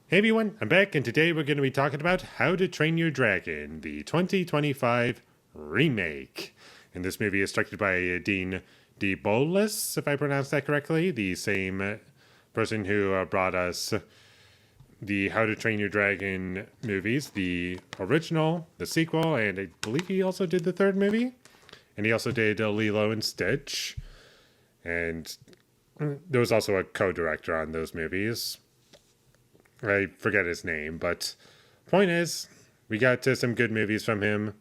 Hey everyone, I'm back, and today we're going to be talking about How to Train Your Dragon, the 2025 remake. And this movie is directed by Dean DeBolis, if I pronounced that correctly, the same person who brought us the How to Train Your Dragon movies, the original, the sequel, and I believe he also did the third movie. And he also did Lilo and Stitch. And there was also a co-director on those movies. I forget his name, but point is, we got some good movies from him,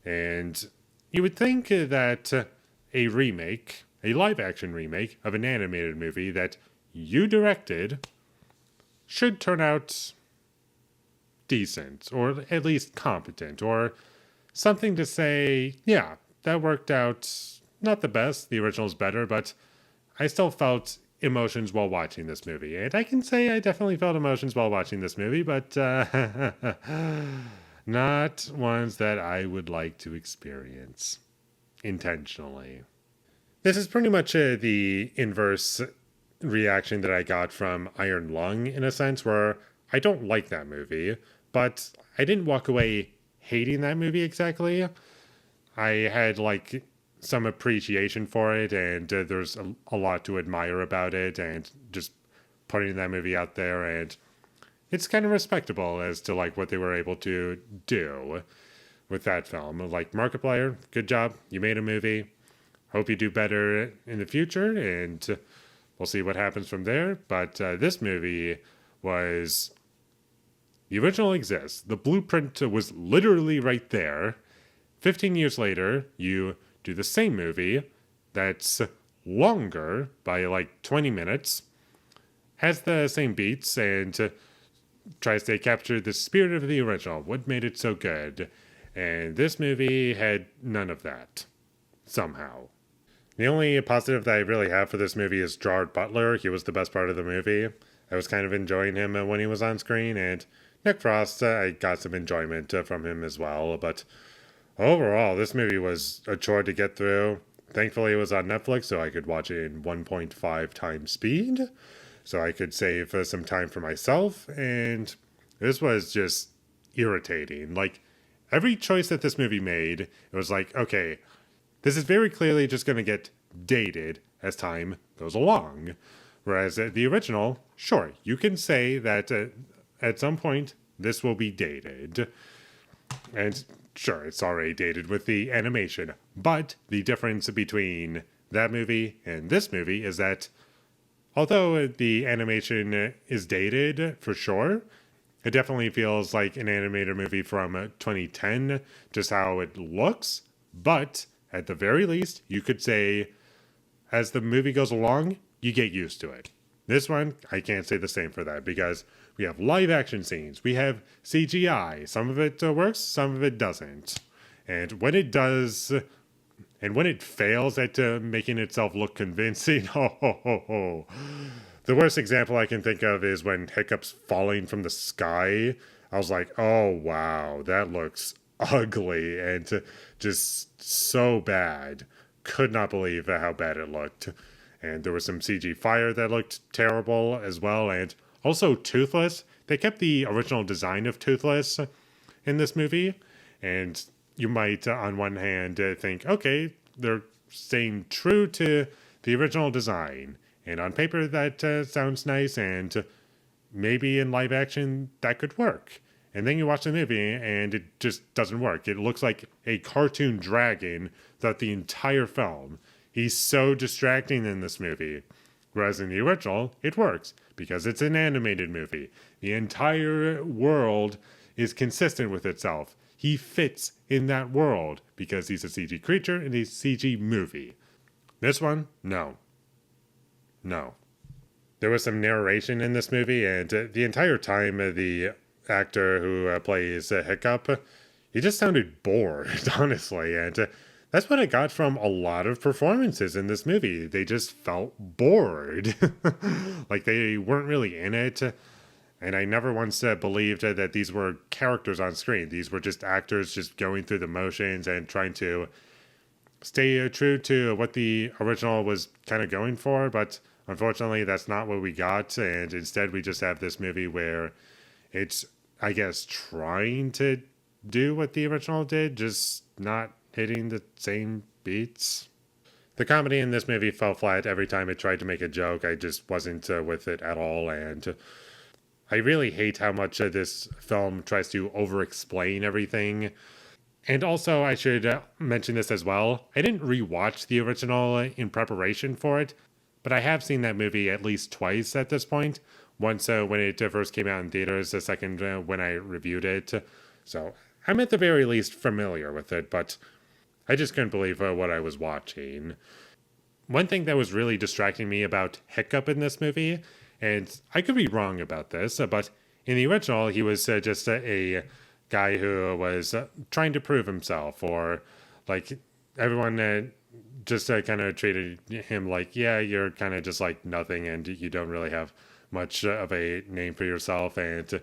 and you would think that a remake, a live action remake of an animated movie that you directed, should turn out decent, or at least competent, or something to say, yeah, that worked out not the best, the original's better, but I still felt emotions while watching this movie. And I can say I definitely felt emotions while watching this movie, but not ones that I would like to experience intentionally. This is pretty much the inverse reaction that I got from Iron Lung, in a sense, where I don't like that movie, but I didn't walk away hating that movie exactly. I had some appreciation for it, and there's a lot to admire about it, and just putting that movie out there, and it's kind of respectable as to what they were able to do with that film. Like Markiplier, good job, you made a movie. Hope you do better in the future, and we'll see what happens from there. But this movie was the original exists. The blueprint was literally right there. 15 years later, you do the same movie that's longer by 20 minutes, has the same beats, and tries to capture the spirit of the original. What made it so good? And this movie had none of that, somehow. The only positive that I really have for this movie is Gerard Butler. He was the best part of the movie. I was kind of enjoying him when he was on screen, and Nick Frost, I got some enjoyment from him as well, but overall, this movie was a chore to get through. Thankfully, it was on Netflix, so I could watch it in 1.5 times speed, so I could save some time for myself, and this was just irritating. Every choice that this movie made, it was okay, this is very clearly just going to get dated as time goes along. Whereas the original, sure, you can say that at some point this will be dated. And sure, it's already dated with the animation. But the difference between that movie and this movie is that although the animation is dated for sure, it definitely feels like an animated movie from 2010, just how it looks. But at the very least, you could say as the movie goes along, you get used to it. This one, I can't say the same for that because we have live action scenes, we have CGI. Some of it works, some of it doesn't. And when it does, and when it fails at making itself look convincing, the worst example I can think of is when Hiccup's falling from the sky. I was like, oh wow, that looks ugly and just so bad. Could not believe how bad it looked. And there was some CG fire that looked terrible as well. And also Toothless. They kept the original design of Toothless in this movie. And you might, on one hand, think, okay, they're staying true to the original design. And on paper, that sounds nice. And maybe in live action, that could work. And then you watch the movie and it just doesn't work. It looks like a cartoon dragon throughout the entire film. He's so distracting in this movie. Whereas in the original, it works because it's an animated movie. The entire world is consistent with itself. He fits in that world because he's a CG creature in a CG movie. This one, no. No. There was some narration in this movie, and the entire time the actor who plays Hiccup, he just sounded bored, honestly, and that's what I got from a lot of performances in this movie. They just felt bored. Like they weren't really in it. And I never once believed that these were characters on screen. These were just actors just going through the motions and trying to stay true to what the original was kind of going for. But unfortunately, that's not what we got. And instead, we just have this movie where It's, I guess, trying to do what the original did, just not hitting the same beats. The comedy in this movie fell flat every time it tried to make a joke. I just wasn't with it at all, and I really hate how much this film tries to over explain everything. And also, I should mention this as well. I didn't rewatch the original in preparation for it, but I have seen that movie at least twice at this point. Once when it first came out in theaters, the second when I reviewed it. So I'm at the very least familiar with it, but I just couldn't believe what I was watching. One thing that was really distracting me about Hiccup in this movie, and I could be wrong about this, but in the original, he was just a guy who was trying to prove himself, or like everyone just kind of treated him like, yeah, you're kind of just like nothing and you don't really have much of a name for yourself. And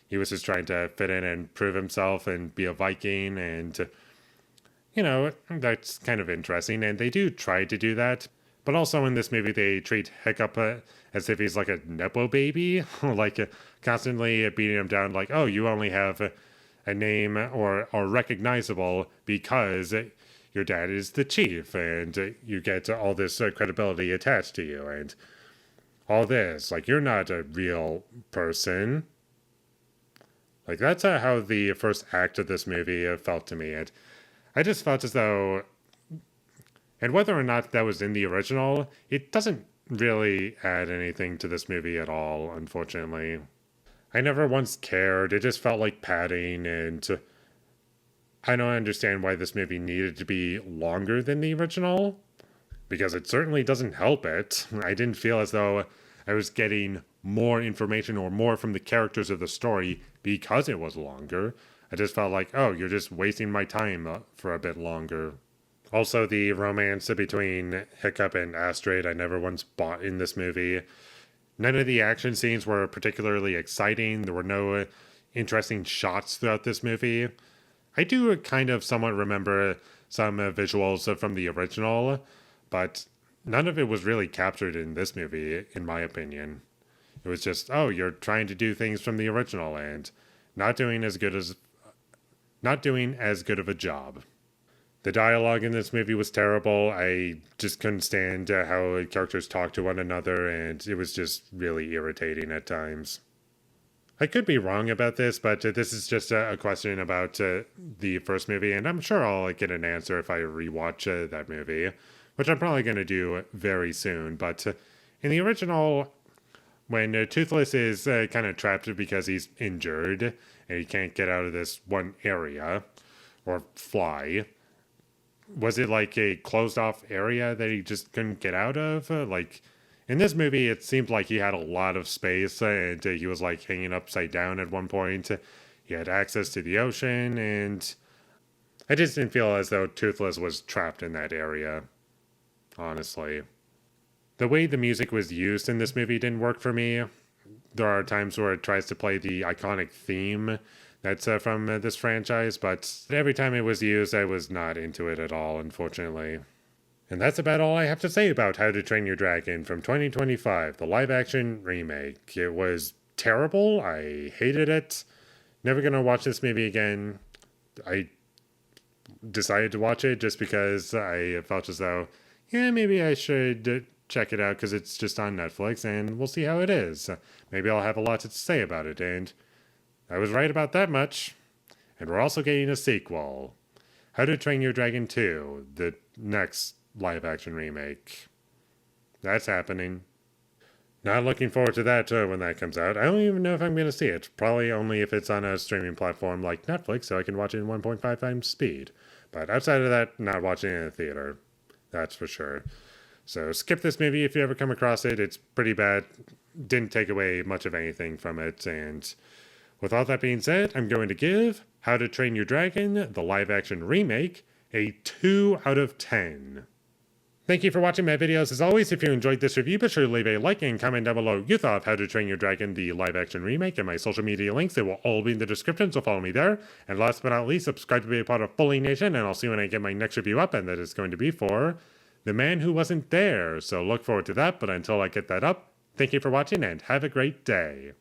he was just trying to fit in and prove himself and be a Viking. And, you know, that's kind of interesting. And they do try to do that. But also in this movie, they treat Hiccup as if he's like a Nepo baby, like constantly beating him down, like, oh, you only have a name or are recognizable because your dad is the chief and you get all this credibility attached to you and all this. Like, you're not a real person. Like, that's how the first act of this movie felt to me. And I just felt as though, and whether or not that was in the original, it doesn't really add anything to this movie at all, unfortunately. I never once cared. It just felt like padding, and I don't understand why this movie needed to be longer than the original, because it certainly doesn't help it. I didn't feel as though I was getting more information or more from the characters of the story because it was longer. I just felt like, oh, you're just wasting my time for a bit longer. Also, the romance between Hiccup and Astrid, I never once bought in this movie. None of the action scenes were particularly exciting. There were no interesting shots throughout this movie. I do kind of somewhat remember some visuals from the original, but none of it was really captured in this movie, in my opinion. It was just, oh, you're trying to do things from the original and not doing as good of a job. The dialogue in this movie was terrible. I just couldn't stand how characters talked to one another, and it was just really irritating at times. I could be wrong about this, but this is just a question about the first movie, and I'm sure I'll get an answer if I rewatch that movie, which I'm probably going to do very soon. But in the original, when Toothless is kind of trapped because he's injured and he can't get out of this one area or fly, was it like a closed off area that he just couldn't get out of? Like in this movie, it seemed like he had a lot of space and he was like hanging upside down at one point. He had access to the ocean, and I just didn't feel as though Toothless was trapped in that area, honestly. The way the music was used in this movie didn't work for me. There are times where it tries to play the iconic theme that's from this franchise, but every time it was used, I was not into it at all, unfortunately. And that's about all I have to say about How to Train Your Dragon from 2025, the live-action remake. It was terrible. I hated it. Never gonna watch this movie again. I decided to watch it just because I felt as though, yeah, maybe I should check it out because it's just on Netflix, and we'll see how it is. Maybe I'll have a lot to say about it, and I was right about that much. And we're also getting a sequel. How to Train Your Dragon 2, the next live-action remake. That's happening. Not looking forward to that when that comes out. I don't even know if I'm going to see it. Probably only if it's on a streaming platform like Netflix, so I can watch it in 1.5 times speed. But outside of that, not watching it in a theater. That's for sure. So skip this movie if you ever come across it. It's pretty bad. Didn't take away much of anything from it, and with all that being said, I'm going to give How to Train Your Dragon, the live-action remake, a 2 out of 10. Thank you for watching my videos. As always, if you enjoyed this review, be sure to leave a like and comment down below your thought of How to Train Your Dragon, the live-action remake, and my social media links. They will all be in the description, so follow me there. And last but not least, subscribe to be a part of Foley Nation, and I'll see you when I get my next review up, and that is going to be for The Man Who Wasn't There. So look forward to that, but until I get that up, thank you for watching, and have a great day.